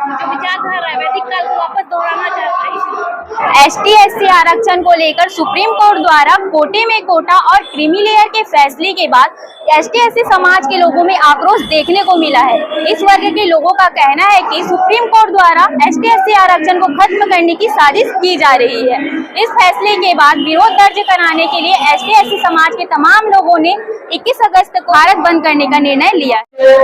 जो विचारधारा है वैदिक काल को वापस दोहराना चाहता है। ST/SC आरक्षण को लेकर सुप्रीम कोर्ट द्वारा कोटे में कोटा और क्रीमी लेयर के फैसले के बाद ST/SC समाज के लोगों में आक्रोश देखने को मिला है। इस वर्ग के लोगों का कहना है कि सुप्रीम कोर्ट द्वारा ST/SC आरक्षण को खत्म करने की साजिश की जा रही है। इस फैसले के बाद विरोध दर्ज कराने के लिए ST/SC समाज के तमाम लोगों ने 21 अगस्त को भारत बंद करने का निर्णय लिया,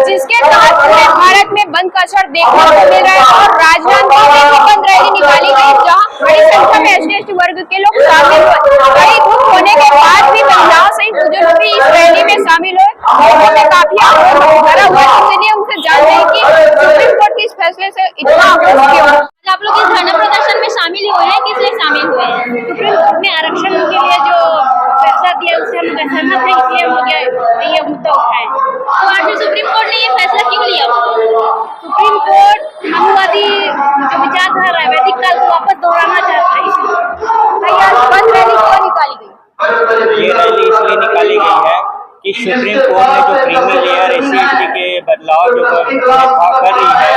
जिसके तहत पूरे भारत में बंद का असर देखने को मिल रहा है और राजधानी में बंद रैली निकाली गई, जहां बड़ी संख्या में ST/SC वर्ग के लोग शामिल हुए। कई ग्रुप होने के बाद भी महिलाओं सहित बुजुर्ग भी इस रैली में शामिल हुए। लोगों में काफी आक्रोश भरा हुआ है। इसलिए उनसे जानते हैं कि सुप्रीम कोर्ट के इस फैसले से इतना आक्रोश क्यों। आप लोग इस धरना प्रदर्शन में शामिल हुए हैं, किस लिए शामिल हुए हैं? सुप्रीम कोर्ट ने आरक्षण के लिए जो फैसला दिया उससे हम लोग सहमत है, इसलिए हम लोग ये मुद्दा उठाए। तो आज सुप्रीम कोर्ट ने ये फैसला क्यों लिया? सुप्रीम कोर्ट मानववादी जो विचारधारा है वैदिक काल को वापस दोहराना चाहता है, इसलिए बंद रैली क्यों निकाली गई? ये रैली इसलिए निकाली गई है कि सुप्रीम कोर्ट ने जो क्रीमी लेयर SC/ST के बदलाव जो भेदभाव कर रही है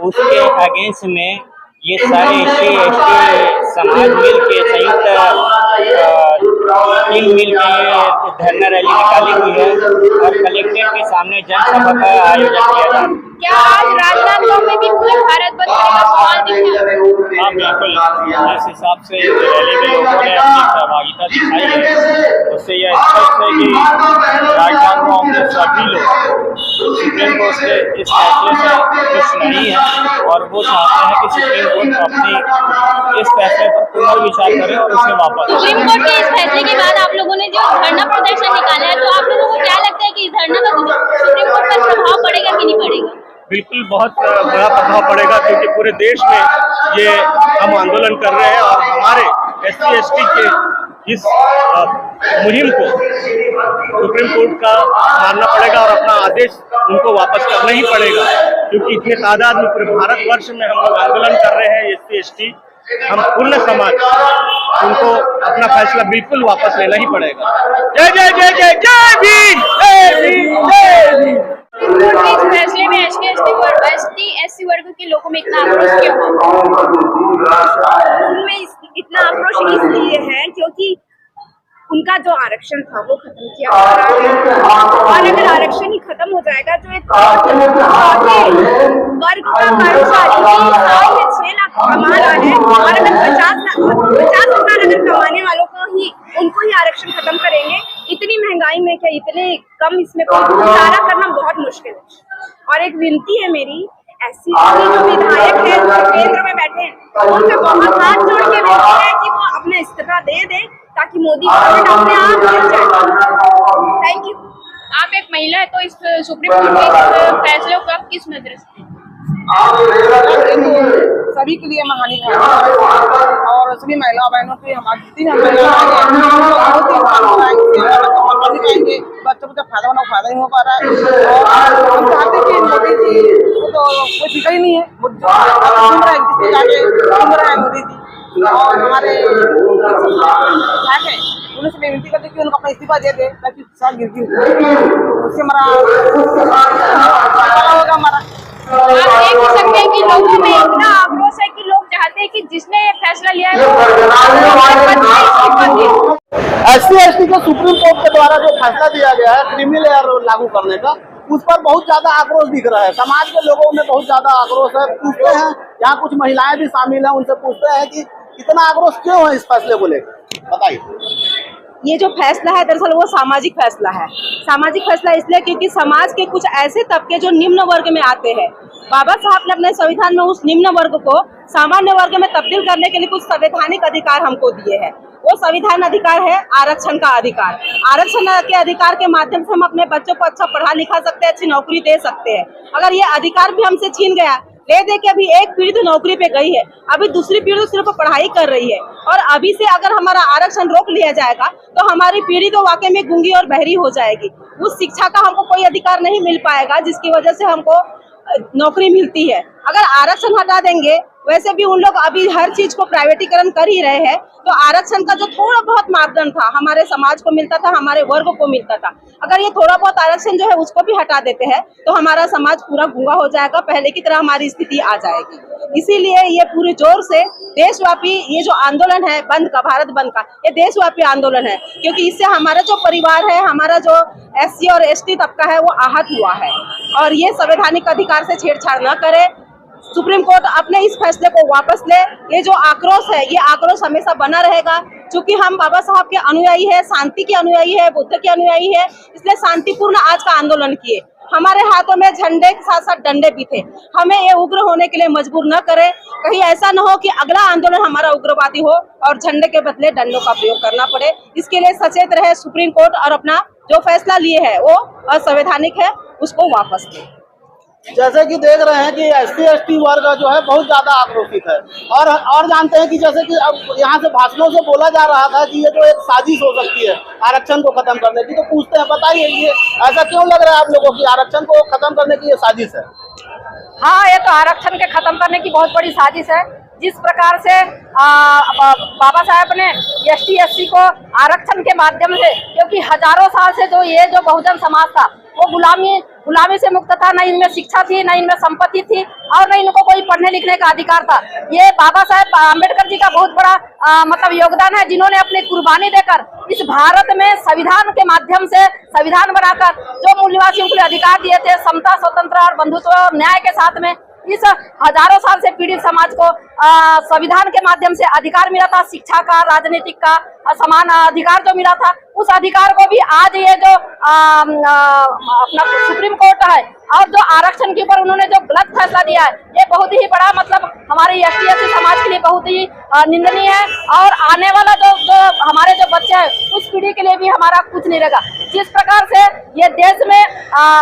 उसके अगेंस्ट में ये सारे SC/ST समाज मिल के संयुक्त टीम मिल के ये धरना रैली निकाली हुई है और कलेक्ट्रेट के सामने जनसभा का आयोजन किया जा रहा है। क्या आज राजनांदगांव में भी पूरे भारत बंद का माहौल दिखा? हाँ बिल्कुल, जिस हिसाब से रैली में लोगों ने अपनी सहभागिता दिखाई है उससे यह स्पष्ट है कि राजनांदगांव के सभी लोग सुप्रीम कोर्ट के इस फैसले से खुश नहीं है और वो चाहते हैं कि सुप्रीम कोर्ट अपनी इस फैसले पर पुनर्विचार करे और उसे वापस। सुप्रीम कोर्ट के इस फैसले के बाद आप लोगों ने जो धरना प्रदर्शन निकाला है, तो आप लोगों को क्या लगता है कि इस धरना का सुप्रीम कोर्ट पर प्रभाव पड़ेगा कि नहीं पड़ेगा? बिल्कुल बहुत बड़ा प्रभाव पड़ेगा, क्योंकि पूरे देश में ये हम आंदोलन कर रहे हैं और हमारे SC/ST के इस मुहिम को सुप्रीम कोर्ट का मानना पड़ेगा और अपना आदेश उनको वापस करना ही पड़ेगा, क्योंकि इतने तादाद में पूरे भारतवर्ष में हम लोग आंदोलन कर रहे हैं। SC/ST हम पूर्ण समाज उनको अपना फैसला बिल्कुल वापस लेना ही पड़ेगा। जय जय जय जय जय भीम, जय भीम, जय भीम। इस फैसले में ST/SC वर्ग के लोगों में इतना आक्रोश क्यों है? उनमें इतना आक्रोश इसलिए है क्योंकि उनका जो आरक्षण था वो खत्म किया जा रहा है और अगर आरक्षण ही खत्म हो जाएगा जो एक वर्ग का कर्मचारी 6 लाख कमा रहा है और अगर 50,000 अगर कमाने वालों को ही उनको ही आरक्षण खत्म करेंगे, इतनी महंगाई में क्या इतने कम इसमें गुजारा करना बहुत मुश्किल है। और एक विनती है मेरी, SC/ST जो विधायक है जो केंद्र में बैठे हैं उनसे बहुत हाथ जोड़ के विनती है कि वो अपना इस्तीफा दे दे ताकि मोदी गवर्नमेंट अपने आप गिर जाए। Thank you. आप एक महिला है, तो इस सुप्रीम कोर्ट के इस फैसले को आप किस नजर से? सभी के लिए महानी है और सभी महिला बहनों के हम बच्चों को फायदा होना फायदा नहीं हो पा रहा है और हम चाहते हैं कि मोदी जी को तो कोई फिक्र ही नहीं है, मोदी जी और हमारे विधायक है उनसे विनती करते कि उनको अपना इस्तीफा दे दे ताकि सब गिरती उससे हमारा होगा हमारा। आप देख सकते हैं कि लोगों में इतना आक्रोश है कि लोग चाहते हैं कि जिसने ये फैसला लिया है SC/ST को सुप्रीम कोर्ट के द्वारा जो फैसला दिया गया है क्रीमी लेयर लागू करने का, उस पर बहुत ज्यादा आक्रोश दिख रहा है। समाज के लोगों में बहुत ज्यादा आक्रोश है। पूछते हैं, यहाँ कुछ महिलाएं भी शामिल हैं, उनसे पूछते हैं कि इतना आक्रोश क्यों है इस फैसले को लेकर, बताइए। ये जो फैसला है दरअसल वो सामाजिक फैसला है। सामाजिक फैसला इसलिए क्योंकि समाज के कुछ ऐसे तबके जो निम्न वर्ग में आते हैं, बाबा साहब ने अपने संविधान में उस निम्न वर्ग को सामान्य वर्ग में तब्दील करने के लिए कुछ संवैधानिक अधिकार हमको दिए हैं। वो संविधान अधिकार है आरक्षण का अधिकार। आरक्षण के अधिकार के माध्यम से हम अपने बच्चों को अच्छा पढ़ा लिखा सकते हैं, अच्छी नौकरी दे सकते हैं। अगर ये अधिकार भी हमसे छीन गया, ले दे के अभी एक पीढ़ी तो नौकरी पे गई है, अभी दूसरी पीढ़ी तो सिर्फ पढ़ाई कर रही है और अभी से अगर हमारा आरक्षण रोक लिया जाएगा तो हमारी पीढ़ी तो वाकई में गूंगी और बहरी हो जाएगी। उस शिक्षा का हमको कोई अधिकार नहीं मिल पाएगा जिसकी वजह से हमको नौकरी मिलती है। अगर आरक्षण हटा देंगे वैसे भी उन लोग अभी हर चीज को प्राइवेटीकरण कर ही रहे हैं। तो आरक्षण का जो थोड़ा बहुत मापदंड था, हमारे समाज को मिलता था, हमारे वर्ग को मिलता था, अगर ये थोड़ा बहुत आरक्षण जो है उसको भी हटा देते हैं तो हमारा समाज पूरा गूंगा हो जाएगा, पहले की तरह हमारी स्थिति आ जाएगी। इसीलिए ये पूरे जोर से देशव्यापी ये जो आंदोलन है बंद का, भारत बंद का, ये देशव्यापी आंदोलन है, क्योंकि इससे हमारा जो परिवार है, हमारा जो SC और ST तबका है वो आहत हुआ है। और ये संवैधानिक अधिकार से छेड़छाड़ न करे, सुप्रीम कोर्ट अपने इस फैसले को वापस ले। ये जो आक्रोश है, ये आक्रोश हमेशा बना रहेगा, क्योंकि हम बाबा साहब के अनुयायी है, शांति के अनुयायी है, बुद्ध के अनुयायी है, इसलिए शांतिपूर्ण आज का आंदोलन किए। हमारे हाथों में झंडे के साथ साथ डंडे भी थे। हमें ये उग्र होने के लिए मजबूर न करें, कहीं ऐसा न हो कि अगला आंदोलन हमारा उग्रवादी हो और झंडे के बदले डंडों का प्रयोग करना पड़े। इसके लिए सचेत रहे सुप्रीम कोर्ट और अपना जो फैसला लिए है वो असंवैधानिक है, उसको वापस ले। जैसे कि देख रहे हैं कि SC ST वर्ग जो है बहुत ज्यादा आक्रोशित है, और जानते हैं कि जैसे कि अब यहाँ से भाषणों से बोला जा रहा था कि ये जो एक साजिश हो सकती है आरक्षण को खत्म करने की, तो पूछते हैं बताइए ये ऐसा क्यों लग रहा है आप लोगों की आरक्षण को खत्म करने की ये साजिश है? हाँ, ये तो आरक्षण के खत्म करने की बहुत बड़ी साजिश है। जिस प्रकार से बाबा साहब ने ST SC को आरक्षण के माध्यम से, क्योंकि हजारों साल से जो बहुजन समाज था वो गुलामी से मुक्त था, न इनमें शिक्षा थी, न इनमें संपत्ति थी, और न इनको कोई पढ़ने लिखने का अधिकार था। ये बाबा साहब आम्बेडकर जी का बहुत बड़ा मतलब योगदान है, जिन्होंने अपनी कुर्बानी देकर इस भारत में संविधान के माध्यम से संविधान बनाकर जो मूल निवासियों के लिए अधिकार दिए थे, समता, स्वतंत्र और बंधुत्व और न्याय के साथ में, इस हजारों साल से पीड़ित समाज को संविधान के माध्यम से अधिकार मिला था, शिक्षा का, राजनीतिक का समान अधिकार जो मिला था, उस अधिकार को भी आज ये जो अपना सुप्रीम कोर्ट है और जो आरक्षण के ऊपर उन्होंने जो गलत फैसला दिया है, ये बहुत ही बड़ा मतलब हमारे ST SC समाज के लिए बहुत ही निंदनीय है। और आने वाला जो हमारे जो बच्चे हैं उस पीढ़ी के लिए भी हमारा कुछ नहीं रहेगा। जिस प्रकार से ये देश में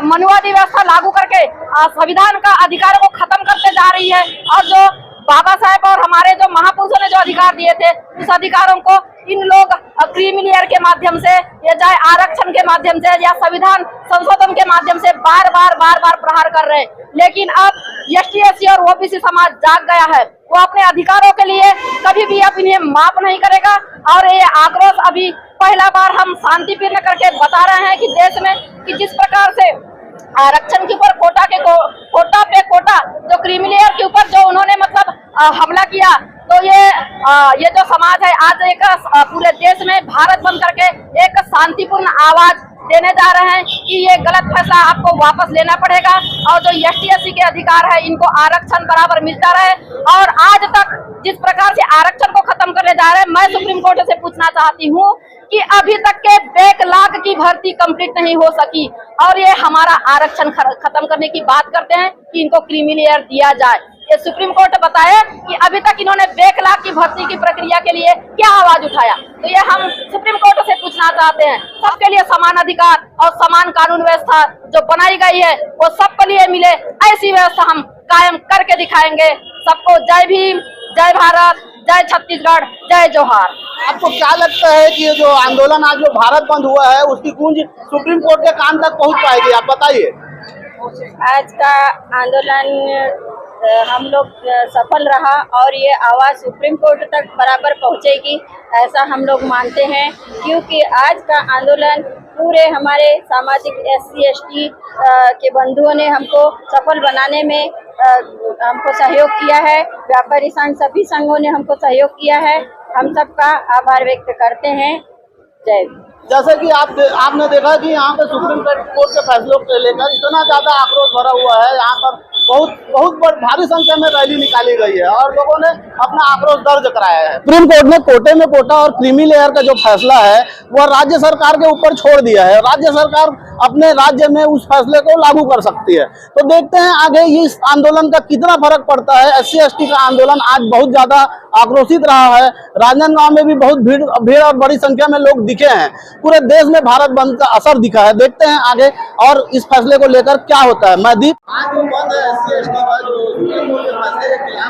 मनुवादी व्यवस्था लागू करके संविधान का अधिकार को खत्म करते जा रही है, और जो बाबा साहब और हमारे जो महापुरुषों ने जो अधिकार दिए थे उस अधिकारों को इन लोग क्रीमी लेयर के माध्यम से, या चाहे आरक्षण के माध्यम से या संविधान संशोधन के माध्यम से बार बार प्रहार कर रहे हैं। लेकिन अब ST SC और OBC समाज जाग गया है, वो अपने अधिकारों के लिए कभी भी अब इन्हें माफ नहीं करेगा। और ये आक्रोश अभी पहला बार हम शांतिपूर्ण करके बता रहे हैं कि देश में कि जिस प्रकार से आरक्षण के ऊपर कोटा पे कोटा जो क्रीमी लेयर के ऊपर जो उन्होंने मतलब हमला किया, तो ये जो समाज है आज एक पूरे देश में भारत बंद करके एक शांतिपूर्ण आवाज देने जा रहे हैं कि ये गलत फैसला आपको वापस लेना पड़ेगा, और जो ST SC के अधिकार है इनको आरक्षण बराबर मिलता रहे। और आज तक जिस प्रकार से आरक्षण को खत्म करने जा रहे हैं, मैं सुप्रीम कोर्ट से पूछना चाहती हूँ कि अभी तक के बैकलॉग की भर्ती कंप्लीट नहीं हो सकी, और ये हमारा आरक्षण खत्म करने की बात करते हैं कि इनको क्रीमी लेयर दिया जाए। ये सुप्रीम कोर्ट बताए कि अभी तक इन्होंने बैकलॉग की भर्ती की प्रक्रिया के लिए क्या आवाज उठाया, तो ये हम सुप्रीम कोर्ट से पूछना चाहते हैं। सबके लिए समान अधिकार और समान कानून व्यवस्था जो बनाई गई है वो सबके लिए मिले, ऐसी व्यवस्था हम कायम करके दिखाएंगे। सबको जय भीम, जय भारत, जय छत्तीसगढ़, जय जोहार। आपको क्या लगता है कि ये जो आंदोलन आज जो भारत बंद हुआ है उसकी गूंज सुप्रीम कोर्ट के कान तक पहुंच पाएगी? आप बताइए। आज का आंदोलन हम लोग सफल रहा और ये आवाज़ सुप्रीम कोर्ट तक बराबर पहुंचेगी, ऐसा हम लोग मानते हैं, क्योंकि आज का आंदोलन पूरे हमारे सामाजिक SC ST के बंधुओं ने हमको सफल बनाने में हमको सहयोग किया है। व्यापारी संघ सभी संघों ने हमको सहयोग किया है, हम सबका आभार व्यक्त करते हैं। जय। जैसे कि आपने देखा कि यहाँ पे सुप्रीम कोर्ट के फैसलों को लेकर इतना ज्यादा आक्रोश भरा हुआ है, यहाँ पर बहुत भारी संख्या में रैली निकाली गई है और लोगों ने अपना आक्रोश दर्ज कराया है। सुप्रीम कोर्ट ने कोटे में कोटा और क्रीमी लेयर का जो फैसला है वह राज्य सरकार के ऊपर छोड़ दिया है। राज्य सरकार अपने राज्य में उस फैसले को लागू कर सकती है। तो देखते हैं आगे इस आंदोलन का कितना फर्क पड़ता है। SC ST का आंदोलन आज बहुत ज्यादा आक्रोशित रहा है। राजनांदगांव में भी बहुत भीड़ और बड़ी संख्या में लोग दिखे हैं। पूरे देश में भारत बंद का असर दिखा है। देखते हैं आगे और इस फैसले को लेकर क्या होता है। मैं दीप आज जो बंद है SC ST का जो सुप्रीम कोर्ट के फैसले के खिलाफ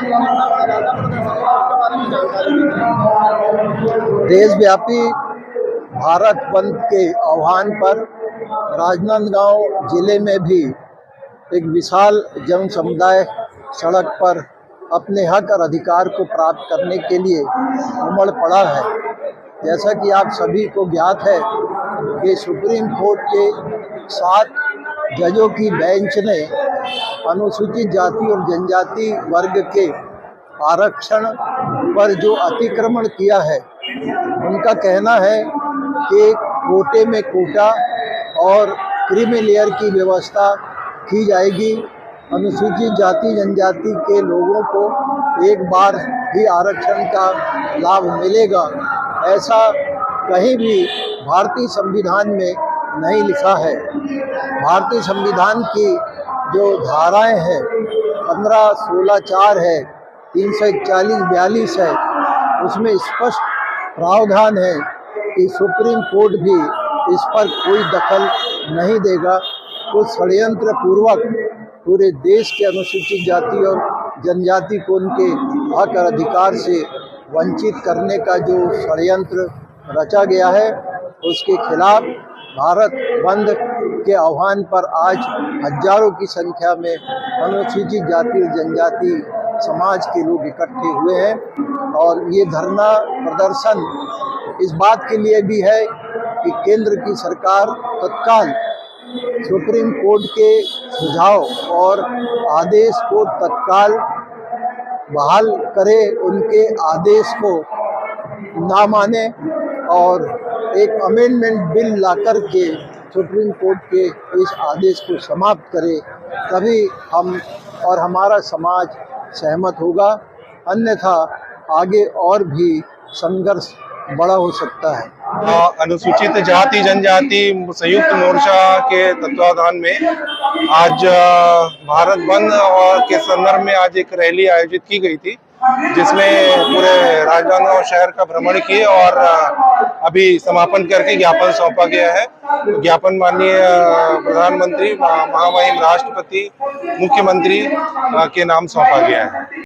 देशव्यापी भारत बंद के आह्वान पर राजनांदगांव जिले में भी एक विशाल जन समुदाय सड़क पर अपने हक और अधिकार को प्राप्त करने के लिए उमड़ पड़ा है। जैसा कि आप सभी को ज्ञात है कि सुप्रीम कोर्ट के 7 जजों की बेंच ने अनुसूचित जाति और जनजाति वर्ग के आरक्षण पर जो अतिक्रमण किया है, उनका कहना है कि कोटे में कोटा और क्रीमी लेयर की व्यवस्था की जाएगी। अनुसूचित जाति जनजाति के लोगों को एक बार ही आरक्षण का लाभ मिलेगा, ऐसा कहीं भी भारतीय संविधान में नहीं लिखा है। भारतीय संविधान की जो धाराएं हैं 15, 16, 4 है, 341, 42 है, उसमें स्पष्ट प्रावधान है कि सुप्रीम कोर्ट भी इस पर कोई दखल नहीं देगा। तो षड्यंत्र पूर्वक पूरे देश के अनुसूचित जाति और जनजाति को उनके हक और अधिकार से वंचित करने का जो षड्यंत्र रचा गया है, उसके खिलाफ भारत बंद के आह्वान पर आज हजारों की संख्या में अनुसूचित जाति और जनजाति समाज के लोग इकट्ठे हुए हैं। और ये धरना प्रदर्शन इस बात के लिए भी है कि केंद्र की सरकार तत्काल सुप्रीम कोर्ट के सुझाव और आदेश को तत्काल बहाल करे, उनके आदेश को ना माने और एक अमेंडमेंट बिल लाकर के सुप्रीम कोर्ट के इस आदेश को समाप्त करे, तभी हम और हमारा समाज सहमत होगा। अन्यथा आगे और भी संघर्ष बड़ा हो सकता है। अनुसूचित जाति जनजाति संयुक्त मोर्चा के तत्वाधान में आज भारत बंद और के संदर्भ में आज एक रैली आयोजित की गई थी, जिसमें पूरे राजनांदगांव शहर का भ्रमण किए और अभी समापन करके ज्ञापन सौंपा गया है। ज्ञापन माननीय प्रधानमंत्री, महामहिम राष्ट्रपति, मुख्यमंत्री के नाम सौंपा गया है।